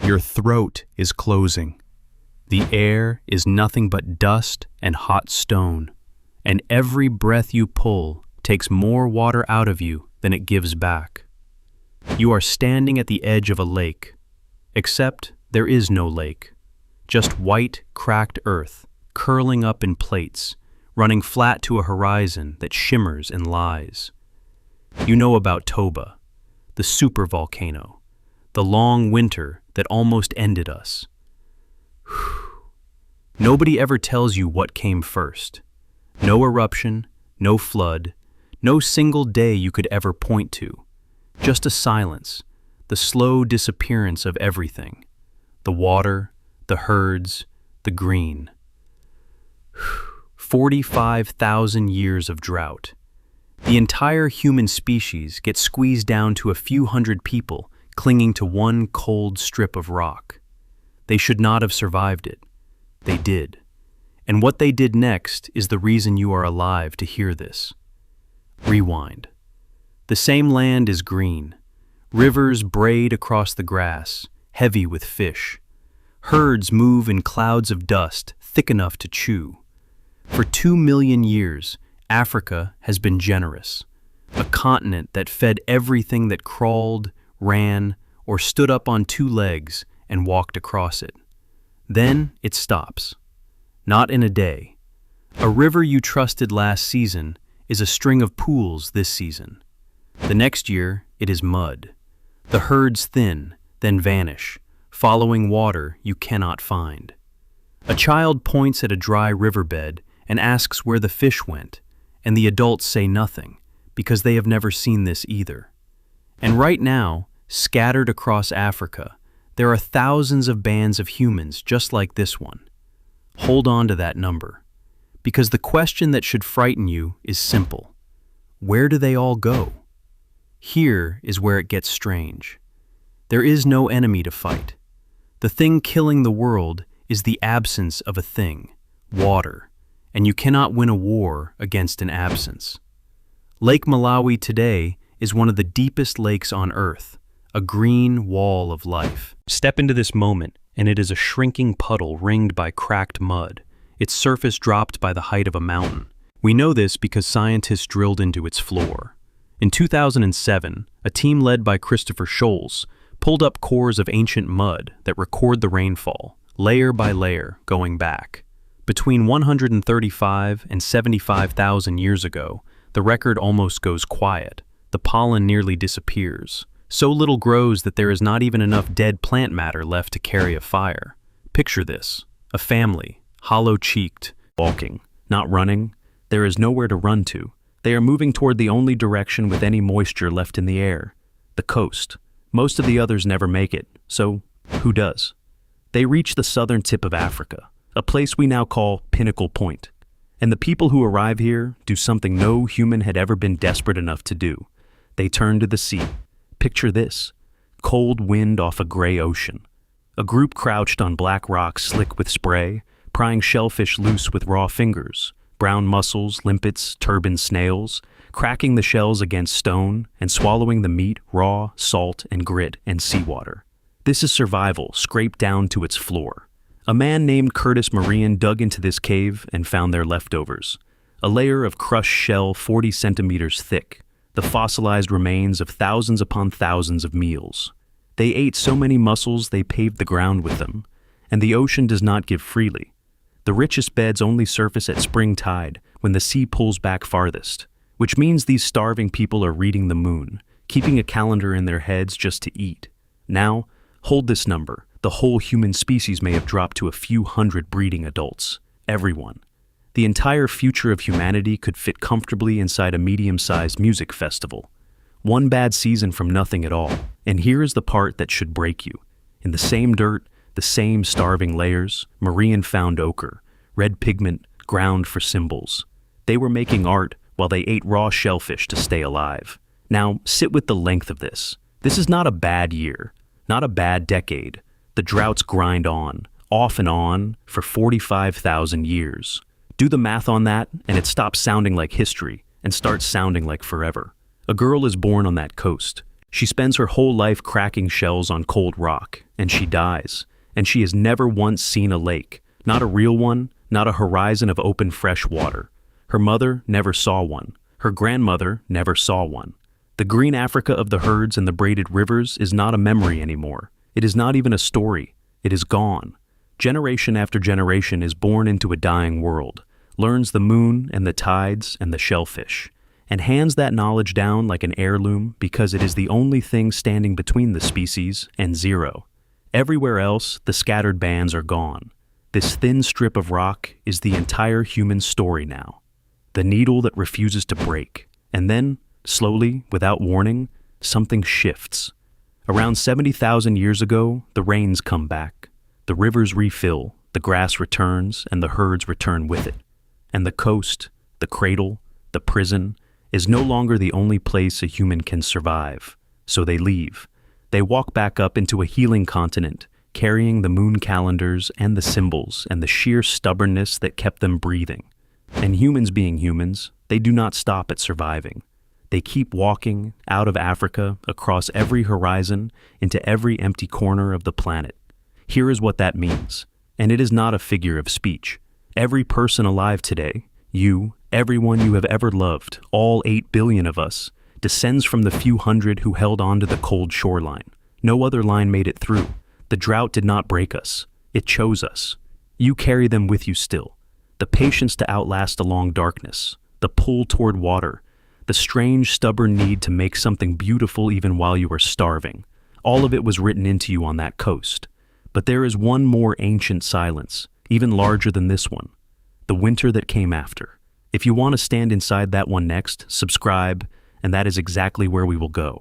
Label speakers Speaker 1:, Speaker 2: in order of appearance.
Speaker 1: Your throat is closing. The air is nothing but dust and hot stone, and every breath you pull takes more water out of you than it gives back. You are standing at the edge of a lake, except there is no lake, just white, cracked earth curling up in plates, running flat to a horizon that shimmers and lies. You know about Toba, the supervolcano, the long winter that almost ended us. Nobody ever tells you what came first. No eruption, no flood, no single day you could ever point to. Just a silence, the slow disappearance of everything. The water, the herds, the green. 45,000 years of drought. The entire human species gets squeezed down to a few hundred people clinging to one cold strip of rock. They should not have survived it. They did. And what they did next is the reason you are alive to hear this. Rewind. The same land is green. Rivers braid across the grass, heavy with fish. Herds move in clouds of dust, thick enough to chew. For 2 million years, Africa has been generous, a continent that fed everything that crawled, ran, or stood up on two legs and walked across it. Then it stops. Not in a day. A river you trusted last season is a string of pools this season. The next year, it is mud. The herds thin, then vanish, following water you cannot find. A child points at a dry riverbed and asks where the fish went, and the adults say nothing, because they have never seen this either. And right now, scattered across Africa, there are thousands of bands of humans just like this one. Hold on to that number, because the question that should frighten you is simple. Where do they all go? Here is where it gets strange. There is no enemy to fight. The thing killing the world is the absence of a thing, water, and you cannot win a war against an absence. Lake Malawi today is one of the deepest lakes on Earth, a green wall of life. Step into this moment, and it is a shrinking puddle ringed by cracked mud, its surface dropped by the height of a mountain. We know this because scientists drilled into its floor. In 2007, a team led by Scholz pulled up cores of ancient mud that record the rainfall, layer by layer, going back. Between 135 and 75,000 years ago, the record almost goes quiet. The pollen nearly disappears. So little grows that there is not even enough dead plant matter left to carry a fire. Picture this: a family, hollow-cheeked, walking, not running. There is nowhere to run to. They are moving toward the only direction with any moisture left in the air, the coast. Most of the others never make it, so who does? They reach the southern tip of Africa, a place we now call Pinnacle Point. And the people who arrive here do something no human had ever been desperate enough to do. They turn to the sea. Picture this: cold wind off a gray ocean. A group crouched on black rocks slick with spray, prying shellfish loose with raw fingers, brown mussels, limpets, turban snails, cracking the shells against stone and swallowing the meat raw, salt, and grit and seawater. This is survival scraped down to its floor. A man named Curtis Marion dug into this cave and found their leftovers. A layer of crushed shell 40 centimeters thick, the fossilized remains of thousands upon thousands of meals. They ate so many mussels they paved the ground with them, and the ocean does not give freely. The richest beds only surface at spring tide when the sea pulls back farthest, which means these starving people are reading the moon, keeping a calendar in their heads just to eat. Now, hold this number. The whole human species may have dropped to a few hundred breeding adults. Everyone. The entire future of humanity could fit comfortably inside a medium-sized music festival. One bad season from nothing at all. And here is the part that should break you. In the same dirt, the same starving layers, Marion found ochre, red pigment ground for symbols. They were making art while they ate raw shellfish to stay alive. Now, sit with the length of this. This is not a bad year, not a bad decade. The droughts grind on, off and on, for 45,000 years. Do the math on that, and it stops sounding like history and starts sounding like forever. A girl is born on that coast. She spends her whole life cracking shells on cold rock, and she dies. And she has never once seen a lake, not a real one, not a horizon of open fresh water. Her mother never saw one. Her grandmother never saw one. The green Africa of the herds and the braided rivers is not a memory anymore. It is not even a story. It is gone. Generation after generation is born into a dying world, learns the moon and the tides and the shellfish, and hands that knowledge down like an heirloom because it is the only thing standing between the species and zero. Everywhere else, the scattered bands are gone. This thin strip of rock is the entire human story now. The needle that refuses to break. And then, slowly, without warning, something shifts. Around 70,000 years ago, the rains come back. The rivers refill, the grass returns, and the herds return with it. And the coast, the cradle, the prison, is no longer the only place a human can survive. So they leave. They walk back up into a healing continent, carrying the moon calendars and the symbols and the sheer stubbornness that kept them breathing. And humans being humans, they do not stop at surviving. They keep walking out of Africa, across every horizon, into every empty corner of the planet. Here is what that means, and it is not a figure of speech. Every person alive today, you, everyone you have ever loved, all 8 billion of us, descends from the few hundred who held on to the cold shoreline. No other line made it through. The drought did not break us. It chose us. You carry them with you still. The patience to outlast a long darkness, the pull toward water, the strange, stubborn need to make something beautiful even while you are starving. All of it was written into you on that coast. But there is one more ancient silence, even larger than this one. The winter that came after. If you want to stand inside that one next, subscribe, and that is exactly where we will go.